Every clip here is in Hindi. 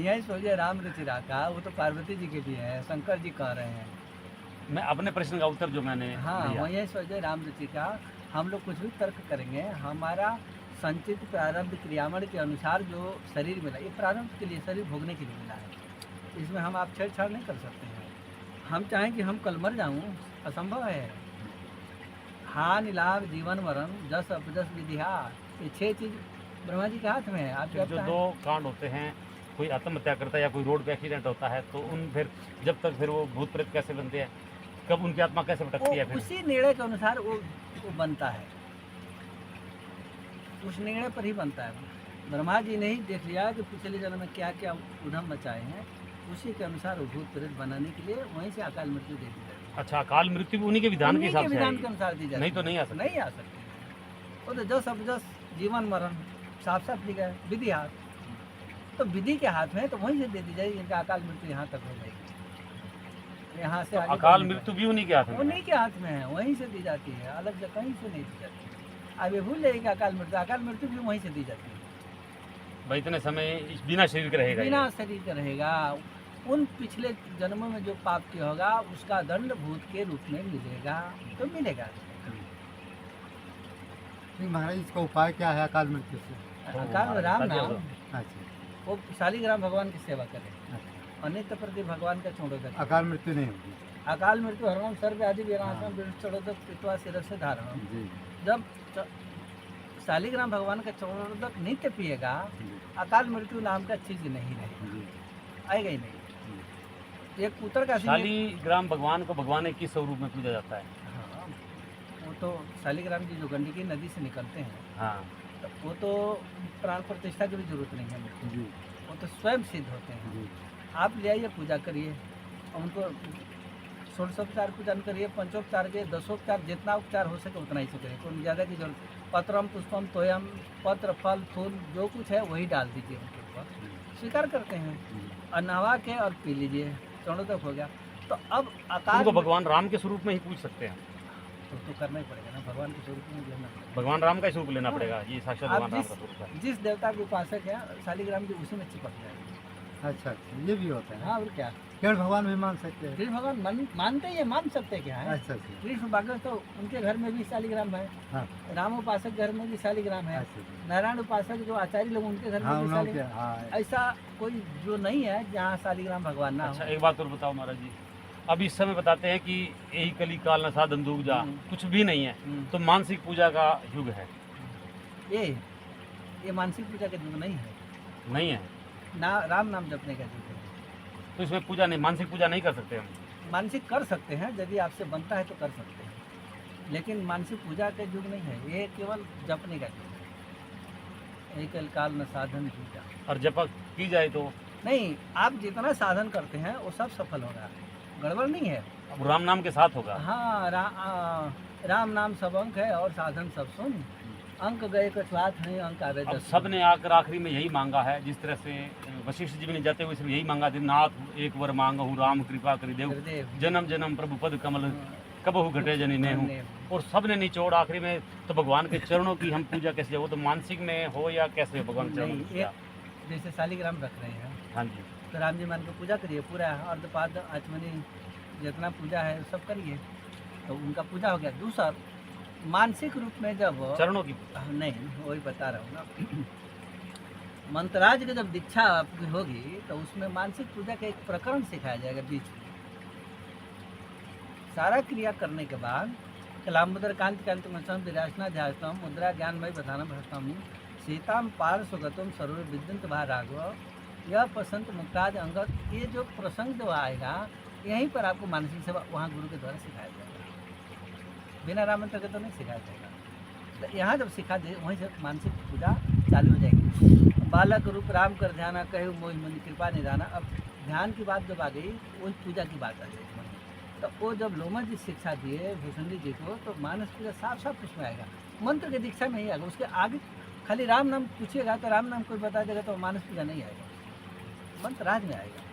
वही सोचे राम रुचिरा का, वो तो पार्वती जी के भी है, शंकर जी कह रहे हैं। मैं अपने प्रश्न का उत्तर जो मैंने हाँ दिया। वही सोचे राम रुचि का। हम लोग कुछ भी तर्क करेंगे, हमारा संचित प्रारब्ध क्रियामण के अनुसार जो शरीर मिला, ये प्रारब्ध के लिए, शरीर भोगने के लिए मिला है, इसमें हम आप छेड़छाड़ नहीं कर सकते हैं। हम चाहें कि हम कल मर जाऊँ, असंभव है। हानि लाभ जीवन मरण जस अपजस विधिहार, ये 6 चीज़ ब्रह्मा जी के हाथ में है। आप फिर जो 2 कांड होते हैं, कोई आत्महत्या करता है या कोई रोड पे एक्सीडेंट होता है, तो उन फिर जब तक फिर वो भूत प्रेत कैसे बनते हैं, कब उनकी आत्मा कैसे भटकती है? फिर उसी निर्णय के अनुसार वो बनता है, उस निर्णय पर ही बनता है। ब्रह्मा जी ने ही देख लिया कि पिछले जन्म में क्या क्या उधम मचाए हैं, उसी के अनुसार वो भूत प्रेत बनाने के लिए वहीं से अकाल मृत्यु दे दी जाती है। अच्छा, अकाल मृत्यु भी उन्हीं के विधान के हिसाब से विधान आएगी? के अनुसार दी जाती नहीं तो नहीं आ सकती। नहीं आ सकती। वो तो जस अपजस जीवन मरण साफ साफ लिखा है, विधि हाथ। तो विधि के हाथ में, तो वहीं से दे दी जाएगी। इनका अकाल मृत्यु यहाँ तक हो जाएगी, यहाँ से तो आगे अकाल बढ़ने मृत्यु भी उन्हीं के हाथ में है? उन्हीं के हाथ में है, वहीं से दी जाती है, अलग से कहीं से नहीं दी जाती। अब ये भूल जाइए कि अकाल मृत्यु भी वहीं से दी जाती है। भाई इतने समय बिना शरीर के रहेगा ये? बिना शरीर के रहेगा। उन पिछले जन्मों में जो पाप किया होगा उसका दंड भूत के रूप में मिलेगा, तो मिलेगा। नहीं महाराज, इसका उपाय क्या है अकाल मृत्यु से? अकाल राम नाम, अच्छा, वो शालिग्राम भगवान की सेवा करे, अच्छा। अनित्य प्रति भगवान का छोड़ोदक। अकाल मृत्यु नहीं होगी? अकाल मृत्यु हरणम सर्व आदि वीरासम छोड़ोदक पितवा शिर से धारण। जी जब शालिग्राम भगवान का छोड़ोदक नित्य पिएगा, जी अकाल मृत्यु नाम का चीज नहीं रहेगी, जी आएगा ही नहीं। एक उत्तर का शालिग्राम भगवान को भगवान ने किस स्वरूप में पूजा जाता है? हाँ, वो तो शालिग्राम जी जो गंडकी नदी से निकलते हैं, हाँ तो वो तो प्राण प्रतिष्ठा की भी जरूरत नहीं है मुझको। जी वो तो स्वयं सिद्ध होते हैं। जी आप ले आइए, पूजा करिए, और उनको षोडशोपचार पूजन करिए, पंचोपचार के 10 जितना उपचार हो सके उतना ही से करिए, कोई ज़्यादा की जरूरत। पत्रम पुष्पम तोयम, पत्र फल फूल जो कुछ है वही डाल दीजिए उनके ऊपर, स्वीकार करते हैं, और नहा के और पी लीजिए, चौड़ोदक हो गया। तो अब अकाल उनको भगवान राम के स्वरूप में ही पूज सकते हैं? तो करना ही पड़ेगा ना, भगवान के स्वरूप में लेना पड़ेगा। भगवान राम का ही स्वरूप लेना पड़ेगा, ये साक्षात आप भगवान राम का स्वरूप है। जिस देवता के उपासक है, शालिग्राम जी उसी में चिपक जाएंगे। अच्छा अच्छा, ये भी होता है। हाँ, और क्या। कृष्ण भगवान भी मान सकते हैं? कृष्ण भगवान मानते ही है, मान सकते क्या है। अच्छा अच्छा कृष्ण भगवान तो उनके घर में भी शालिग्राम है, हाँ राम उपासक घर में भी शालिग्राम है, अच्छा अच्छा। नारायण उपासक जो आचार्य लोग उनके घर में हाँ भी उन्होंने शालिग्राम। हाँ ऐसा कोई जो नहीं है जहाँ शालिग्राम भगवान ना अच्छा, हो। एक बात और बताओ महाराज जी, अब इस समय बताते हैं कि यही कली काल न साधन दूग जा, कुछ भी नहीं है, तो मानसिक पूजा का युग है? ये मानसिक पूजा का युग नहीं है नहीं है? ना, राम नाम जपने का युग है। तो इसमें पूजा नहीं, मानसिक पूजा नहीं कर सकते हम? मानसिक कर सकते हैं, यदि आपसे बनता है तो कर सकते हैं, लेकिन मानसिक पूजा का युग नहीं है, ये केवल जपने का युग है। एक काल न साधन पूजा और जप की जाए तो? नहीं, आप जितना साधन करते हैं वो सब सफल होगा, गड़बड़ नहीं है। अब राम नाम के साथ होगा? हाँ, राम नाम सब अंक है और साधन सब सुन, अंक गए कछुआत नहीं, अंक आवे अब 10। सब ने आकर आखिरी में यही मांगा है, जिस तरह से वशिष्ठ जी ने जाते हुए सिर्फ यही मांगा था, नाथ एक वर मांगहु राम कृपा करि देव, जन्म जन्म प्रभु पद कमल कबहु घटे जनि नेहु। और सब ने निचोड़ आखिरी में, तो भगवान के चरणों की हम पूजा कैसे, वो तो मानसिक में हो या कैसे भगवान के चरणों की नहीं, पूजा? एक जैसे शालिग्राम रख रहे हैं, हाँ जी, तो राम जी मान के पूजा करिए, पूरा अर्धपाद आचमनी जितना पूजा है सब करिए, तो उनका पूजा हो गया। दूसरा, मानसिक रूप में जब चरणों की नहीं, वही बता रहा हूँ ना, मंत्राज की जब दीक्षा आपकी होगी तो उसमें मानसिक पूजा का एक प्रकरण सिखाया जाएगा बीच में। सारा क्रिया करने के बाद कलामुद्र कांति कांति मसम विरासना ध्यास्तम मुद्रा ज्ञानमय प्रधानम हस्तम सीताम पार्श्वगतम सर्व विद्युत भा राघव यह पसंत मुक्ताज अंगत, ये जो प्रसंग जो आएगा यहीं पर आपको मानसिक सेवा वहाँ गुरु के द्वारा सिखाया जाएगा, बिना राम मंत्र के तो नहीं सिखाया जाएगा। तो यहाँ जब सिखा दे वहीं से मानसिक पूजा चालू हो जाएगी। बालक रूप राम कर ध्याना कहु मोहि मुनि कृपा निधाना। अब ध्यान की बात जब आ गई, वही पूजा की बात आ गई। तो वो जब लोमा जी शिक्षा दिए भूषण जी को, तो मानस पूजा साफ साफ उसमें आएगा, मंत्र की दीक्षा में ही आएगा। उसके आगे खाली राम नाम पूछिएगा तो राम नाम कोई बता देगा तो मानस पूजा नहीं आएगा, मंत्रराज में आएगा।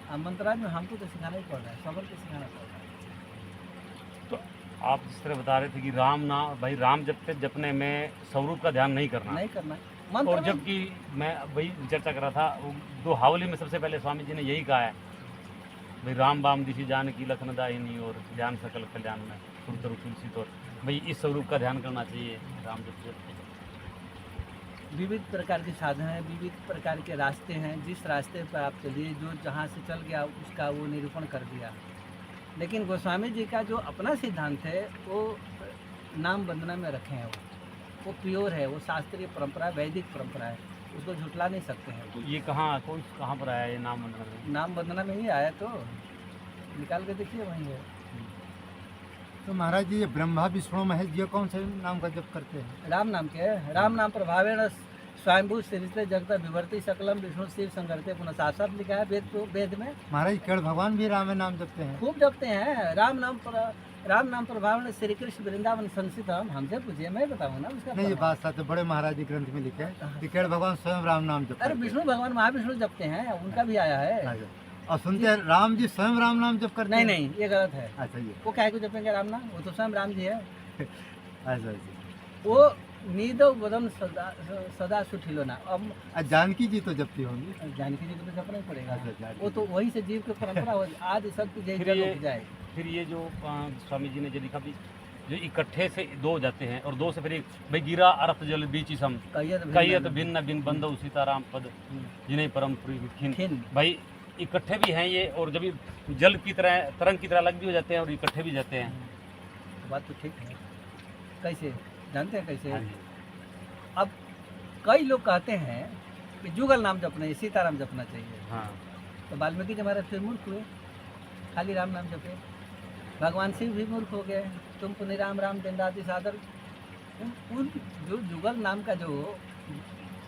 अब मंत्रराज में हमको तो सिखाना ही पड़ रहा है, सबल को सिखाना पड़ रहा है। तो आप जिस तरह बता रहे थे कि राम ना भाई राम जपते जपने में स्वरूप का ध्यान नहीं करना, नहीं करना मंत्र और में- जबकि मैं वही चर्चा कर रहा था, वो दो हावली में सबसे पहले स्वामी जी ने यही कहा है, भाई राम बाम दिशि जानकी लखन दायिनी और ध्यान सकल कल्याण में सुरतरु तुलसी तोर, भाई इस स्वरूप का ध्यान करना चाहिए राम जप। विविध प्रकार के साधन हैं, विविध प्रकार के रास्ते हैं, जिस रास्ते पर आप चलिए, जो जहाँ से चल गया उसका वो निरूपण कर दिया। लेकिन गोस्वामी जी का जो अपना सिद्धांत है वो नाम वंदना में रखे हैं, वो प्योर है, वो शास्त्रीय परंपरा, वैदिक परंपरा है, उसको झुटला नहीं सकते हैं। तो ये कहाँ पर आया ये नाम मंडल में? नाम वंदना में ही आया, तो निकाल के देखिए, वहीं है। तो महाराज जी ये ब्रह्मा विष्णु महेश जी कौन से नाम का जप करते हैं? राम नाम के है। राम नाम प्रभावेण स्वयंभू सृजते जगत विवर्ति सकलम विष्णु शिव संगरते पुनः शास्त्र लिखा है वेद में। महाराज केवल भगवान भी राम नाम जपते हैं? खूब जपते हैं। राम नाम प्रभाव श्री कृष्ण वृंदावन संसित, हमसे पूछिए, मैं बताऊँ ना उसका। नहीं, ये बात सच है, बड़े महाराज जी ग्रंथ में लिखे हैं कि केवल भगवान स्वयं राम नाम जपते अरे हैं। विष्णु भगवान महाविष्णु जपते हैं, उनका भी आया है। अच्छा। और सुनते हैं राम जी स्वयं राम नाम जप करते नहीं हैं? नहीं, ये गलत है। अच्छा, ये वो काहे को जपेंगे राम नाम? वो तो स्वयं राम जी है। अच्छा अच्छा। वो नीदो वदन सदा सुठिलो ना। अब जानकी जी तो जपती होंगी? जानकी जी को तो जपना ही पड़ेगा। अच्छा, जानकी वो तो वही से जीव की परंपरा हो, आज सब की जय फिर जग ये- उठ जाए। फिर ये जो स्वामी जी ने जो लिखा भी, जो इकट्ठे से दो जाते हैं और दो से फिर एक, भाई गिरा अर्थ जल बीच सम कहियत भिन्न भिन्न बंधु सीताराम पद जिन्हें परम प्रिय खिन। खिन। भाई इकट्ठे भी हैं ये, और जब जल की तरह तरंग की तरह अलग भी हो जाते हैं और इकट्ठे भी जाते हैं। बात तो ठीक है। कैसे जानते हैं कैसे? हाँ जी। अब कई लोग कहते हैं कि जुगल नाम जपना है, सीताराम जपना चाहिए। हाँ, तो वाल्मीकि जी महाराज फिर मूर्ख हुए, खाली राम नाम जपे। भगवान शिव भी मूर्ख हो गए, तुम पुनि राम राम दिन राति सादर। उन जो जुगल नाम का जो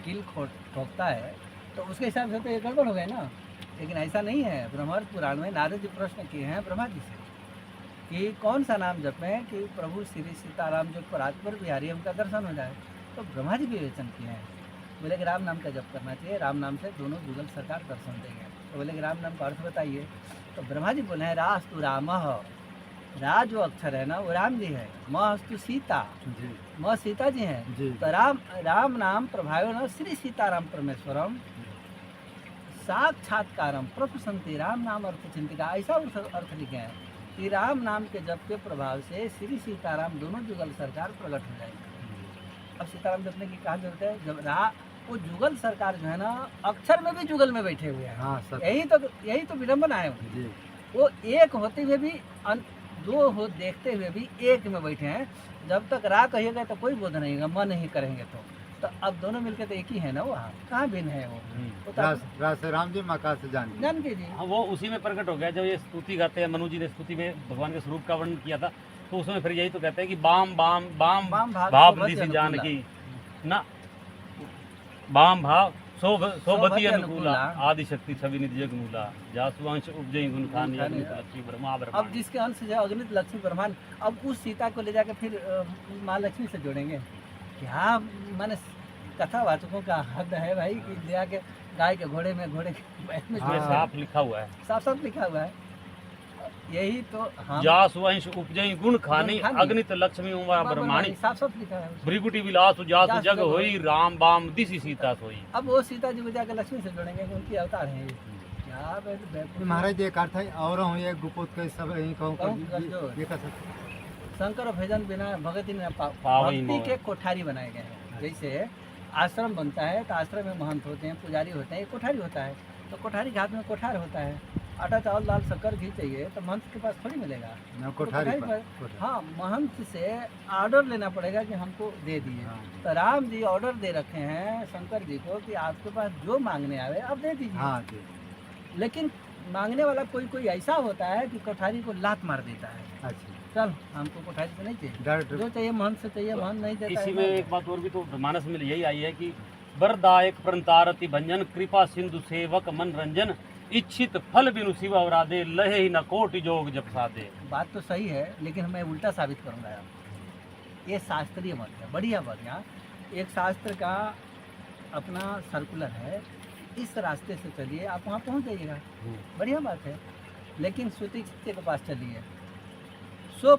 किल ठोकता है, तो उसके हिसाब से तो ये गड़बड़ हो गए ना। लेकिन ऐसा नहीं है। ब्रह्मांड पुराण में नारद जी प्रश्न किए हैं ब्रह्मा जी से कि कौन सा नाम जपें कि प्रभु श्री सीताराम जो परात्पर बिहारी उनका दर्शन हो जाए। तो ब्रह्मा जी विवेचन किए हैं, बोले कि राम नाम का जप करना चाहिए, राम नाम से दोनों जुगल सरकार दर्शन देंगे। तो बोले कि राम नाम का अर्थ बताइए। तो ब्रह्मा जी बोले हैं रास्तु राम, रा जो अक्षर है ना वो राम जी है, मस्तु सीता, जी म सीता जी हैं। जी। तो राम नाम प्रभाव न श्री सीताराम परमेश्वरम साक्षात्कारम प्रफुसंति राम नाम अर्थ चिंतिका, ऐसा अर्थ लिखे हैं कि राम नाम के जप के प्रभाव से श्री सीताराम दोनों जुगल सरकार प्रकट हो जाएगी। अब सीताराम जपने की कहाँ जरूरत है जब वो जुगल सरकार जो है ना अक्षर में भी जुगल में बैठे हुए हैं। हाँ सर। यही तो विडम्बना है। जी वो एक होते हुए भी दो हो देखते हुए भी एक में बैठे हैं। जब तक रा कहिएगा तो कोई बोध नहीं होगा, मन नहीं करेंगे तो अब दोनों मिलकर तो एक ही है ना। वहाँ कहाँ भिन्न है वो तो रास से राम जी मका से जानकी। जानकी जी। हाँ, वो उसी में प्रकट हो गया। जब ये स्तुति गाते हैं, मनु जी ने स्तुति में भगवान के स्वरूप का वर्णन किया था, तो उसमें फिर यही तो कहते हैं कि बाम बाम बाम बाम भाव भाव सोभति दिशि जान अनुकूला। की ना, बाम भाव सोभति सोभति अनुकूला अनुकूला। आदि शक्ति छवि निधि जग मूला जासुवंश उपजय गुण खानी अग्नि लक्ष्मी ब्रह्मा अब ब्रह्मांड। जिसके अंश जो अगणित लक्ष्मी ब्रह्मांड, अब उस सीता को ले जाकर फिर माँ लक्ष्मी से जोड़ेंगे क्या? माने कथा वाचकों का हद है भाई कि ले आके गाय के घोड़े में घोड़े के बैल में इसमें जोड़े। साफ लिखा हुआ है, साफ साफ लिखा हुआ है। यही तो हम जासुवंश उपजय गुण खानी गुण खानी। अग्नित लक्ष्मी उमा ब्रह्माणी साफ साफ लिखा है उसमें। भृगुटी विलास जासु जासु जग जग होई राम बाम दिशि सीता सोई। अब वो सीता जी को जाकर लक्ष्मी से जोड़ेंगे कि उनकी अवतार है ये। क्या बेवकूफ। महाराज जी एक अर्थ है और हूँ ये गुपोत के सब यही कहूँ ये कर सकते। शंकर भजन बिना भगति न पावई भक्ति मोह। के कोठारी बनाए गए हैं। जैसे आश्रम बनता है तो आश्रम में महंत होते हैं, पुजारी होते हैं, एक कोठारी होता है। तो कोठारी के हाथ में कोठार होता है, आटा चावल दाल शक्कर घी चाहिए तो महंत के पास थोड़ी मिलेगा। ना तो कोठारी पर पर हाँ महंत से ऑर्डर लेना पड़ेगा कि हमको दे दिए। हाँ। तो राम जी ऑर्डर दे रखे हैं शंकर जी को कि आपके पास जो मांगने आवे आप दे दीजिए। हाँ जी। लेकिन मांगने वाला कोई ऐसा होता है कि कोठारी को लात मार देता है, अच्छा चल हमको कोठारी से नहीं चाहिए, डायरेक्ट जो चाहिए महंत से चाहिए, महंत नहीं देता इसी है में ना। एक बात और भी तो मानस में यही आई है कि वरदायक प्रणतारति भंजन कृपा सिंधु सेवक मन रंजन इच्छित फल बिनु शिव अवराधे लहे ही न कोटि जोग जप साधे। बात तो सही है, लेकिन मैं उल्टा साबित करूंगा यार। ये शास्त्रीय मत है, बढ़िया। एक शास्त्र का अपना सर्कुलर है, इस रास्ते से चलिए आप वहाँ पहुँच जाइएगा, बढ़िया बात है। लेकिन श्रुति के पास चलिए, सो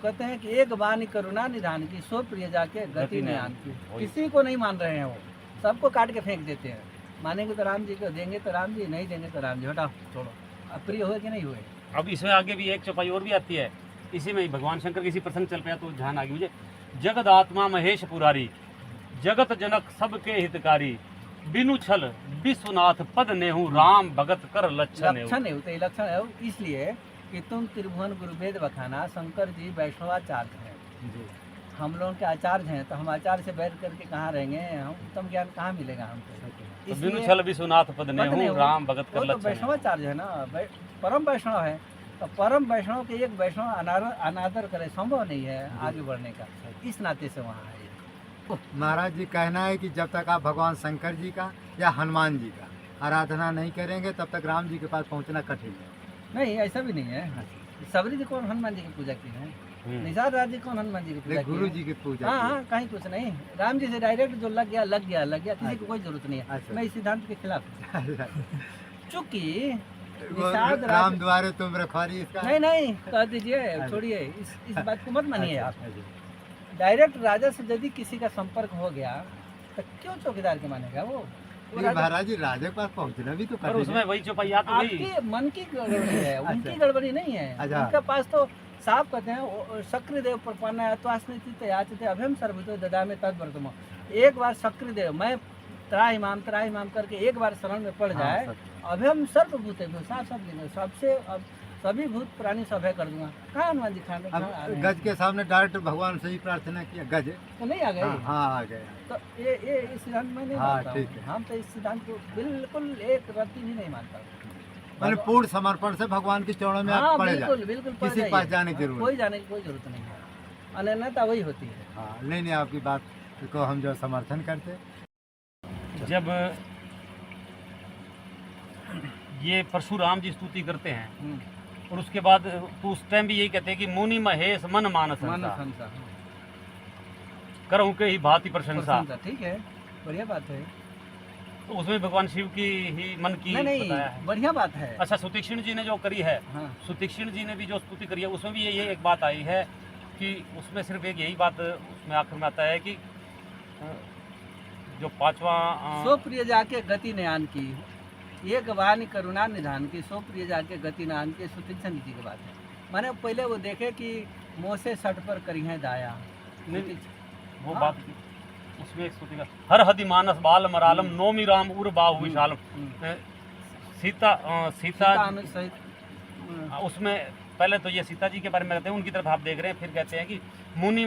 कहते हैं कि एक बानी करुणा निधान की, सो प्रिय जाके गति में आन की। किसी को नहीं मान रहे हैं वो, सबको काट के फेंक देते हैं। मानेंगे तो राम जी को, देंगे तो राम जी, नहीं देंगे तो राम जी, हटाओ छोड़ो। अब प्रिय हुए कि नहीं हुए? अब इसमें आगे भी एक चौपाई और भी आती है, इसी में ही भगवान शंकर किसी प्रसंग चल पाया तो ध्यान आ गया मुझे। जगत आत्मा महेश पुरारी, जगत जनक सबके हितकारी, बिनु छल विश्वनाथ पद नेहु, राम भगत कर लक्षण नेहु। लक्षण है, तो ये लक्षण है इसलिए कि तुम त्रिभुवन गुरुवेद बखाना, शंकर जी वैष्णवाचार्य हैं, जी। हम लोगों के आचार्य हैं, तो हम आचार्य से बैठ करके कहाँ रहेंगे? हम उत्तम ज्ञान कहाँ मिलेगा हमको? तो बिनु छल विश्वनाथ पद नेहु, राम भगत कर वो तो लक्षण नेहु। वैष्णवाचार्य है ना, परम वैष्णव है। तो परम वैष्णव के एक वैष्णव अनादर करे, संभव नहीं है आगे बढ़ने का, इस नाते से वहाँ है। महाराज जी कहना है कि जब तक आप भगवान शंकर जी का या हनुमान जी का आराधना नहीं करेंगे तब तक राम जी के पास पहुंचना कठिन है। नहीं, ऐसा भी नहीं है। सबरी जी कौन हनुमान जी की पूजा की है? निषाद राज जी कौन हनुमान जी की पूजा की है? गुरु जी की पूजा हाँ की है। हाँ, कहीं कुछ नहीं। राम जी से डायरेक्ट जो लग गया लग गया लग गया, किसी को कोई जरूरत नहीं है। अच्छा। मैं इस सिद्धांत के खिलाफ हूँ। चूंकि वो निषाद राम राज, द्वारे तुम रखवारी इसका नहीं नहीं कह दीजिए, छोड़िए इस बात को मत मानिए आप। डायरेक्ट राजा से यदि किसी का संपर्क हो गया तो क्यों चौकीदार के मानेगा वो? वो राजा- महाराज जी राजा के पास पहुंचना भी तो पर कठिन उसमें है। वही चौपाई आ तो गई। आपके मन की गड़बड़ी है, उनकी गड़बड़ी नहीं है। अच्छा। उनके पास तो साफ कहते हैं सक्र देव प्रपन्न है, त्वास्निति याचते अभयम सर्वतो ददामे तद्वर्तम। एक बार सक्र देव, मैं त्राहिमाम करके एक बार शरण में पड़ जाए, अभयम सर्वभूत है, साफ साफ लिखा है, सबसे अब सभी भूत प्राणी से अभय कर दूंगा। कहाँ हनुमान जी खाने अब गज के सामने डायरेक्ट भगवान से ही प्रार्थना किया, गज तो नहीं आ गए? हाँ आ गया। तो ये इस सिद्धांत में नहीं हाँ, मानता ठीक हूँ। है। हम तो इस सिद्धांत को बिल्कुल एक रत्ती भी नहीं मानता हूँ। मैंने पूर्ण समर्पण से भगवान के चरणों में हाँ आप पड़े बिल्कुल जाए, बिल्कुल पड़ किसी के जाइए। पास जाने की हाँ, जरूरत कोई जाने की कोई जरूरत नहीं है, अनन्यता वही होती है। हाँ नहीं आपकी बात को हम जो समर्थन करते। जब ये परशुराम जी स्तुति करते हैं और उसके बाद तो उस टाइम भी यही कहते हैं कि मुनि महेश मन मानस मन हंसा, संसा, करहु के ही भांति प्रशंसा। प्रशंसा, ठीक है, बढ़िया बात है। तो उसमें भगवान शिव की ही मन की नहीं बताया है। बढ़िया बात है। अच्छा, सुतीक्षण जी ने जो करी है, हाँ सुतीक्षण जी ने भी जो स्तुति करी है उसमें भी ये एक बात आई है कि उसमें सिर्फ एक यही बात उसमें आखिर में आता है कि जो पांचवा सो प्रिय जाके गति नयान की, ये गवानी करुणा निधान की, सो प्रिय जाके गति नयान की, सुतीक्षण जी की बात है। माने पहले वो देखे कि मोह से सट पर करी है दाया। नहीं, वो हाँ। बात उसमें एक स्तुति का हर हदि मानस बाल मरालम नोमी राम उर बाहु विशालम। सीता सीता सहित उसमें पहले तो ये सीता जी के बारे में कहते हैं, उनकी तरफ आप देख रहे हैं, फिर कहते हैं कि मुनि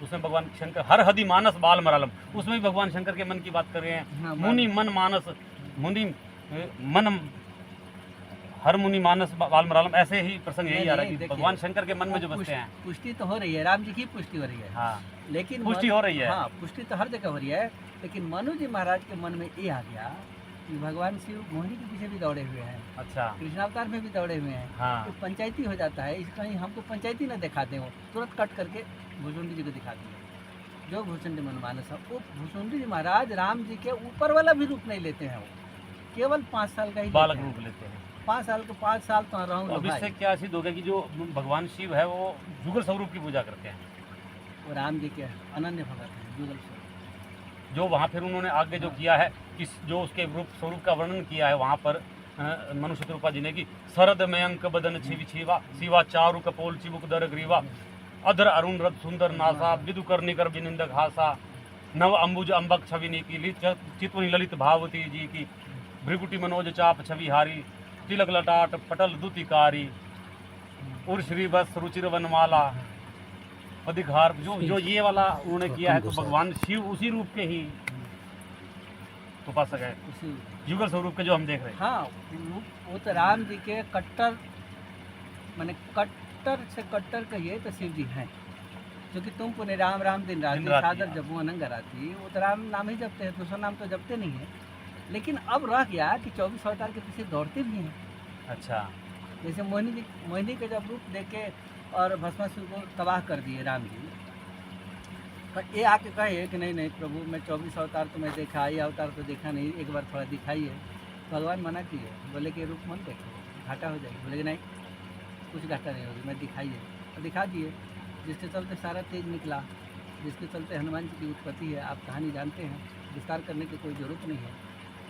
उसमें भगवान शंकर हर हदि मानस बाल मरालम, उसमें भी भगवान शंकर के मन की बात कर रहे हैं। हाँ, मुनि मन मानस, मुनि मन हर मुनि मानस बाल मरालम, ऐसे ही प्रसंग यही आ रहा है कि देखिए, भगवान शंकर के मन में जो बसते हैं। पुष्टि तो हो रही है, राम जी की पुष्टि हो रही है, हाँ, लेकिन पुष्टि हो रही है। हाँ पुष्टि तो हर जगह हो रही है, लेकिन मनु जी महाराज के मन में ये आ गया कि भगवान शिव मोहिनी के पीछे भी दौड़े हुए हैं, अच्छा, कृष्णावतार में भी दौड़े हुए हैं। हाँ, तो पंचायती हो जाता है, इस कहीं हमको पंचायती न दिखाते हो, तुरंत कट करके भुसुंडी जी को दिखाते हैं। जो भुसुंडी मनमानस है, वो भुसुंडी जी महाराज राम जी के ऊपर वाला भी रूप नहीं लेते हैं, वो केवल 5 साल का ही बालक लेते हैं। रूप लेते हैं। 5 साल तो रहूँ अब इससे क्या सिद्ध हो गया कि जो भगवान शिव है वो जुगल स्वरूप की पूजा करते हैं, वो राम जी के अनन्य भगत हैं, जुगल स्वरूप। जो वहाँ फिर उन्होंने आगे जो किया है कि जो उसके रूप स्वरूप का वर्णन किया है वहाँ पर मनुष्य रूपा जी ने कि शरद मयंक बदन छिवि छिवा शिवा चारु कपोल चिबुक दर ग्रीवा अधर अरुण रथ सुंदर नासा विदु कर्णिकर विनिंदक हासा नव अंबुज अम्बक छवि की चितवनी ललित भावती जी की भृगुटी मनोज चाप छवि हारी तिलक लटाट पटल दुतिकारी उर श्री बस रुचिर वनमाला अधिकार जो ये वाला उन्होंने किया है, तो भगवान शिव उसी रूप के ही उपासक है, उसी युगल स्वरूप के जो हम देख रहे हैं। हाँ, वो तो राम जी के कट्टर, माने कट्टर से कट्टर कहिए तो शिव जी हैं, क्योंकि तुम पुण्य राम राम दिन रात सादर जबू अनंग राती, वो तो राम नाम ही जपते हैं, दूसरा नाम तो जपते नहीं है। लेकिन अब रह गया कि 24 अवतार के पीछे दौड़ते भी हैं। अच्छा, जैसे मोहिनी के जब रूप देख के और भस्मासुर को तबाह कर दिए राम जी, पर ये आके कहे कि नहीं प्रभु, मैं 24 अवतार तो मैं देखा, ये अवतार तो देखा नहीं, एक बार थोड़ा दिखाइए। भगवान मना किए, बोले कि रूप मत देखो, घाटा हो जाएगी। बोले कि नहीं, कुछ घाटा नहीं होगी, मैं दिखाइए। तो दिखा दिए, जिसके चलते सारा तेज निकला, जिसके चलते हनुमान जी की उत्पत्ति है, आप कहानी जानते हैं। विस्तार करने की कोई ज़रूरत नहीं है।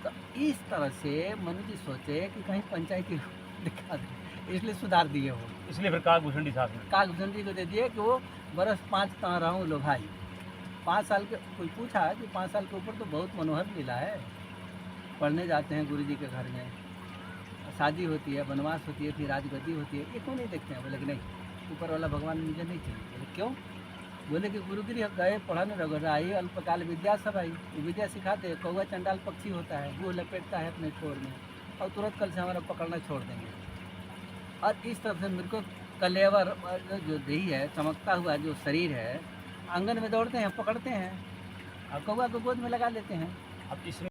तो इस तरह से मनु जी सोचे कि कहीं पंचायती दिखा दे, इसलिए सुधार दिए वो। इसलिए फिर काकभूषण शासन काकभूषण जी को दे दिए कि वो बरस 5 कहाँ रहूँ लो भाई। 5 साल के कोई पूछा कि 5 साल के ऊपर तो बहुत मनोहर लीला है, पढ़ने जाते हैं गुरु जी के घर में, शादी होती है, वनवास होती है, फिर राजगद्दी होती है, ये क्यों नहीं देखते हैं? बोले कि नहीं, ऊपर वाला भगवान मुझे नहीं चाहिए। बोले क्यों? बोले कि गुरुगिरी गए पढ़न रघुराई अल्पकाल विद्या सब आई, वो विद्या सिखाते, कौवा चंडाल पक्षी होता है, वो लपेटता है अपने छोर में और तुरंत कल से हमारा पकड़ना छोड़ देंगे। और इस तरफ से मेरे को कलेवर जो देही है, चमकता हुआ जो शरीर है, आंगन में दौड़ते हैं, पकड़ते हैं और कौवा को गोद में लगा लेते हैं। अब इसमें